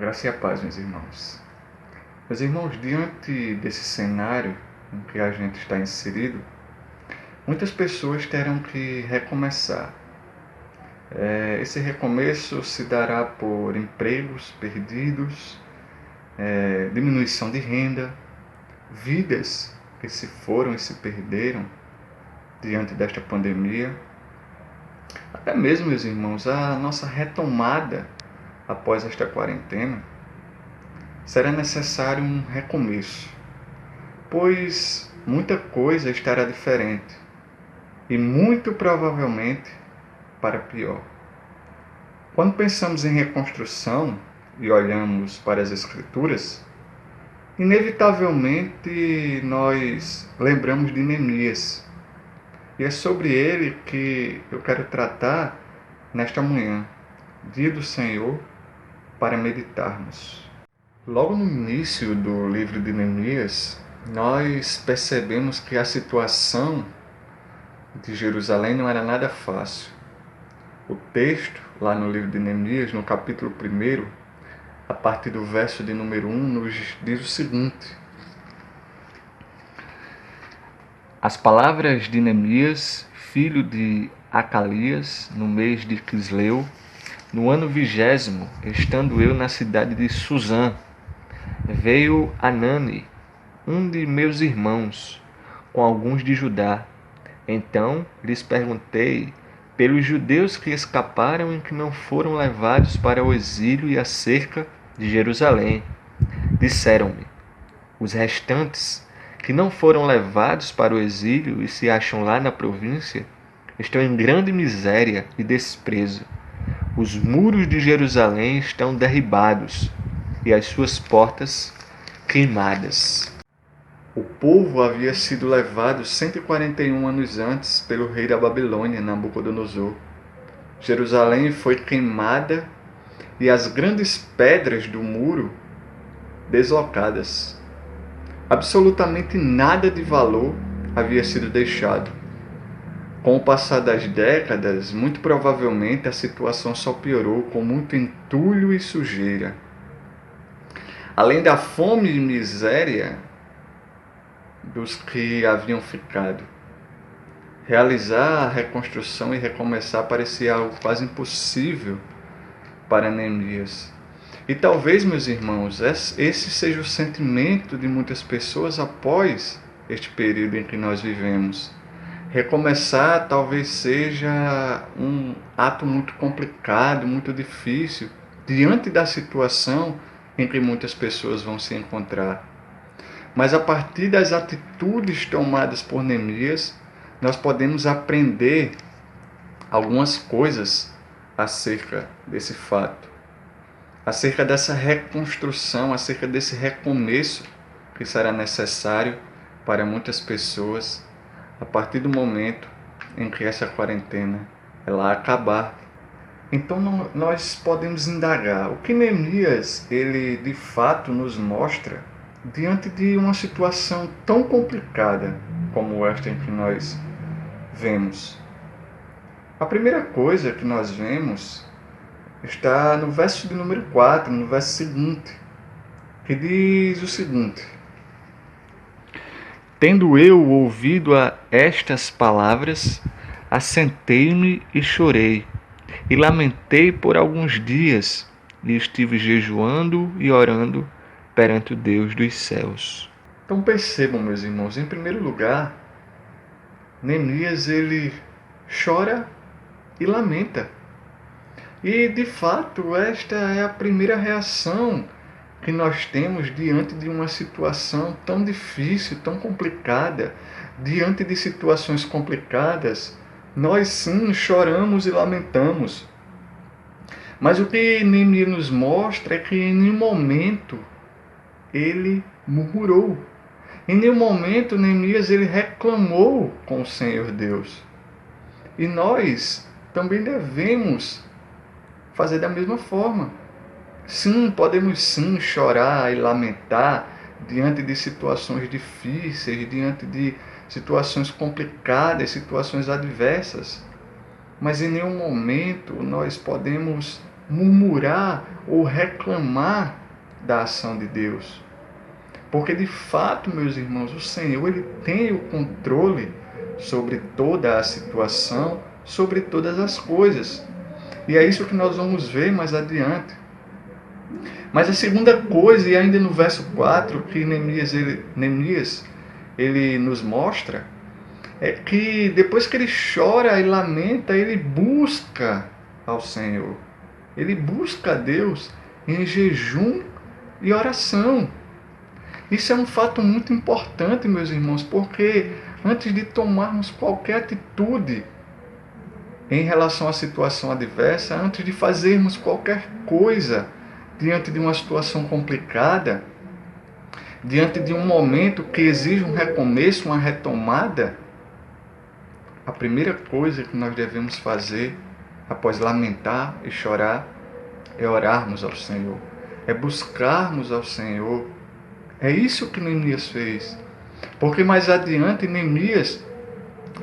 Graça e a paz, meus irmãos. Meus irmãos, diante desse cenário em que a gente está inserido, muitas pessoas terão que recomeçar. Esse recomeço se dará por empregos perdidos, diminuição de renda, vidas que se foram e se perderam diante desta pandemia. Até mesmo, meus irmãos, a nossa retomada após esta quarentena, será necessário um recomeço, pois muita coisa estará diferente e muito provavelmente para pior. Quando pensamos em reconstrução e olhamos para as Escrituras, inevitavelmente nós lembramos de Neemias. E é sobre ele que eu quero tratar nesta manhã, dia do Senhor, para meditarmos. Logo no início do livro de Neemias, nós percebemos que a situação de Jerusalém não era nada fácil. O texto, lá no livro de Neemias, no capítulo 1, a partir do verso de número 1, nos diz o seguinte: As palavras de Neemias, filho de Acalias, no mês de Quisleu, no ano 20º, estando eu na cidade de Suzã, veio Anani, um de meus irmãos, com alguns de Judá. Então lhes perguntei pelos judeus que escaparam e que não foram levados para o exílio e acerca de Jerusalém. Disseram-me: os restantes, que não foram levados para o exílio e se acham lá na província, estão em grande miséria e desprezo. Os muros de Jerusalém estão derribados e as suas portas queimadas. O povo havia sido levado 141 anos antes pelo rei da Babilônia, Nabucodonosor. Jerusalém foi queimada e as grandes pedras do muro deslocadas. Absolutamente nada de valor havia sido deixado. Com o passar das décadas, muito provavelmente a situação só piorou com muito entulho e sujeira. Além da fome e miséria dos que haviam ficado, realizar a reconstrução e recomeçar parecia algo quase impossível para Neemias. E talvez, meus irmãos, esse seja o sentimento de muitas pessoas após este período em que nós vivemos. Recomeçar talvez seja um ato muito complicado, muito difícil, diante da situação em que muitas pessoas vão se encontrar. Mas a partir das atitudes tomadas por Neemias, nós podemos aprender algumas coisas acerca desse fato, acerca dessa reconstrução, acerca desse recomeço que será necessário para muitas pessoas a partir do momento em que essa quarentena ela acabar. Então nós podemos indagar o que Neemias ele de fato nos mostra diante de uma situação tão complicada como esta em que nós vemos. A primeira coisa que nós vemos está no verso de número 4, no verso seguinte, que diz o seguinte: Tendo eu ouvido estas palavras, assentei-me e chorei, e lamentei por alguns dias, e estive jejuando e orando perante o Deus dos céus. Então percebam, meus irmãos, em primeiro lugar, Neemias ele chora e lamenta. E, de fato, esta é a primeira reação que nós temos diante de uma situação tão difícil, tão complicada. Diante de situações complicadas, nós sim choramos e lamentamos. Mas o que Neemias nos mostra é que em nenhum momento ele murmurou. Em nenhum momento Neemias ele reclamou com o Senhor Deus. E nós também devemos fazer da mesma forma. Sim, podemos sim chorar e lamentar diante de situações difíceis, diante de situações complicadas, situações adversas. Mas em nenhum momento nós podemos murmurar ou reclamar da ação de Deus. Porque de fato, meus irmãos, o Senhor ele tem o controle sobre toda a situação, sobre todas as coisas. E é isso que nós vamos ver mais adiante. Mas a segunda coisa, e ainda no verso 4, que Neemias ele nos mostra, é que depois que ele chora e lamenta, ele busca ao Senhor. Ele busca a Deus em jejum e oração. Isso é um fato muito importante, meus irmãos, porque antes de tomarmos qualquer atitude em relação à situação adversa, antes de fazermos qualquer coisa diante de uma situação complicada, diante de um momento que exige um recomeço, uma retomada, a primeira coisa que nós devemos fazer após lamentar e chorar é orarmos ao Senhor, é buscarmos ao Senhor. É isso que Neemias fez. Porque mais adiante Neemias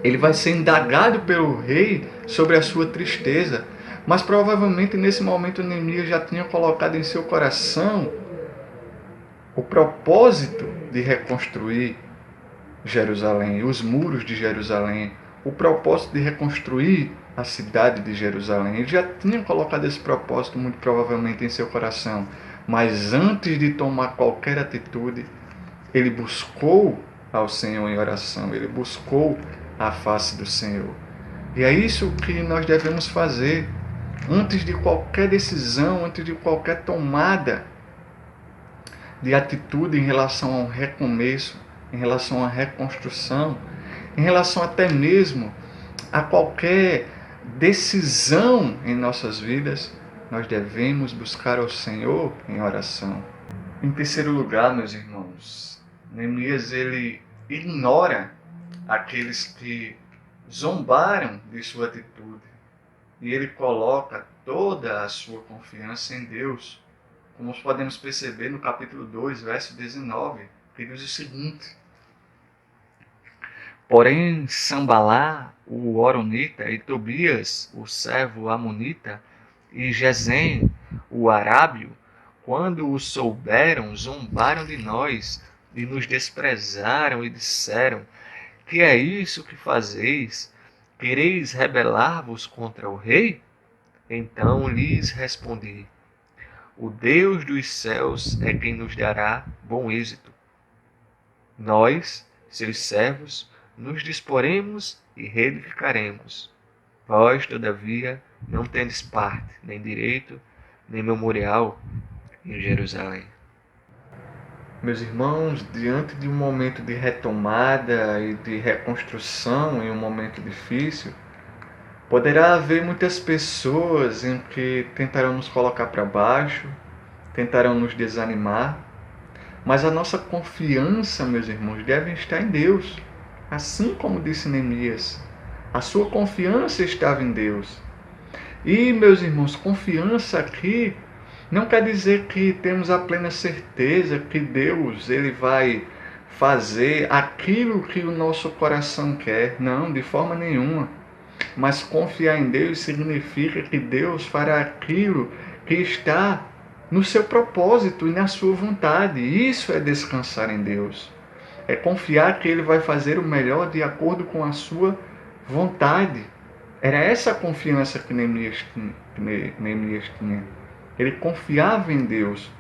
ele vai ser indagado pelo rei sobre a sua tristeza. Mas provavelmente nesse momento Neemias já tinha colocado em seu coração o propósito de reconstruir Jerusalém, os muros de Jerusalém, o propósito de reconstruir a cidade de Jerusalém. Ele já tinha colocado esse propósito muito provavelmente em seu coração. Mas antes de tomar qualquer atitude, ele buscou ao Senhor em oração, ele buscou a face do Senhor. E é isso que nós devemos fazer antes de qualquer decisão, antes de qualquer tomada de atitude em relação a um recomeço, em relação à reconstrução, em relação até mesmo a qualquer decisão em nossas vidas, nós devemos buscar ao Senhor em oração. Em terceiro lugar, meus irmãos, Neemias ele ignora aqueles que zombaram de sua atitude e ele coloca toda a sua confiança em Deus. Como podemos perceber no capítulo 2, verso 19, que diz o seguinte: Porém, Sambalá, o Horonita, e Tobias, o servo Amonita, e Gesem, o Arábio, quando o souberam, zombaram de nós e nos desprezaram e disseram: Que é isso que fazeis? Quereis rebelar-vos contra o rei? Então lhes respondi: O Deus dos céus é quem nos dará bom êxito. Nós, seus servos, nos disporemos e reedificaremos. Vós, todavia, não tendes parte, nem direito, nem memorial em Jerusalém. Meus irmãos, diante de um momento de retomada e de reconstrução em um momento difícil, poderá haver muitas pessoas em que tentarão nos colocar para baixo, tentarão nos desanimar, mas a nossa confiança, meus irmãos, deve estar em Deus. Assim como disse Neemias, a sua confiança estava em Deus. E, meus irmãos, confiança aqui não quer dizer que temos a plena certeza que Deus ele vai fazer aquilo que o nosso coração quer. Não, de forma nenhuma. Mas confiar em Deus significa que Deus fará aquilo que está no seu propósito e na sua vontade. Isso é descansar em Deus. É confiar que Ele vai fazer o melhor de acordo com a sua vontade. Era essa a confiança que Neemias tinha. Ele confiava em Deus.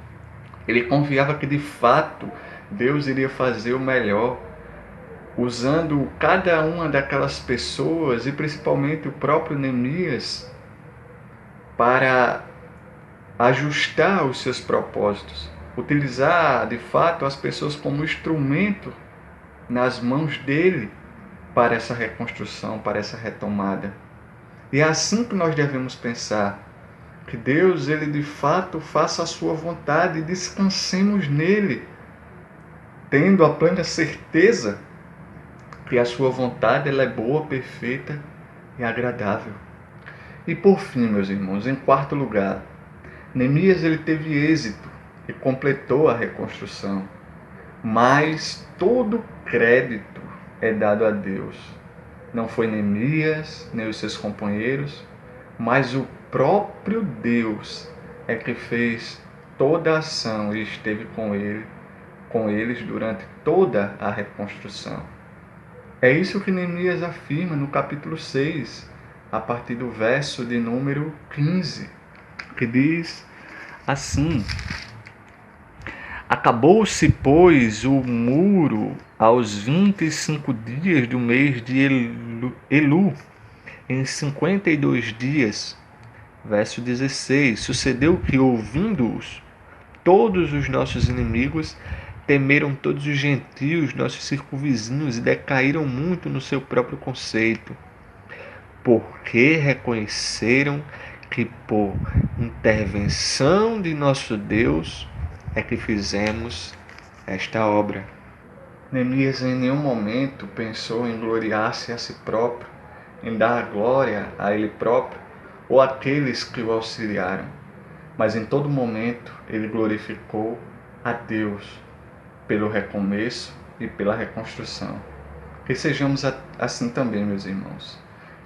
Ele confiava que de fato Deus iria fazer o melhor, usando cada uma daquelas pessoas e principalmente o próprio Neemias para ajustar os seus propósitos. Utilizar de fato as pessoas como instrumento nas mãos dele para essa reconstrução, para essa retomada. E é assim que nós devemos pensar, que Deus ele de fato faça a sua vontade e descansemos nele, tendo a plena certeza que a sua vontade ela é boa, perfeita e agradável. E por fim, meus irmãos, em quarto lugar, Neemias ele teve êxito e completou a reconstrução, mas todo crédito é dado a Deus. Não foi Neemias, nem os seus companheiros, mas o próprio Deus é que fez toda a ação e esteve com eles durante toda a reconstrução. É isso que Neemias afirma no capítulo 6, a partir do verso de número 15, que diz assim: Acabou-se, pois, o muro aos 25 dias do mês de Elu, em 52 dias. Verso 16: Sucedeu que, ouvindo-os, todos os nossos inimigos temeram todos os gentios, nossos circunvizinhos, e decaíram muito no seu próprio conceito, porque reconheceram que por intervenção de nosso Deus é que fizemos esta obra. Neemias em nenhum momento pensou em gloriar-se a si próprio, em dar glória a ele próprio ou àqueles que o auxiliaram, mas em todo momento ele glorificou a Deus pelo recomeço e pela reconstrução. Que sejamos assim também, meus irmãos.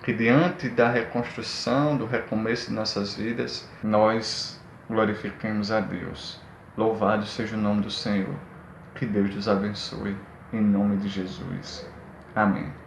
Que diante da reconstrução, do recomeço de nossas vidas, nós glorifiquemos a Deus. Louvado seja o nome do Senhor. Que Deus nos abençoe. Em nome de Jesus. Amém.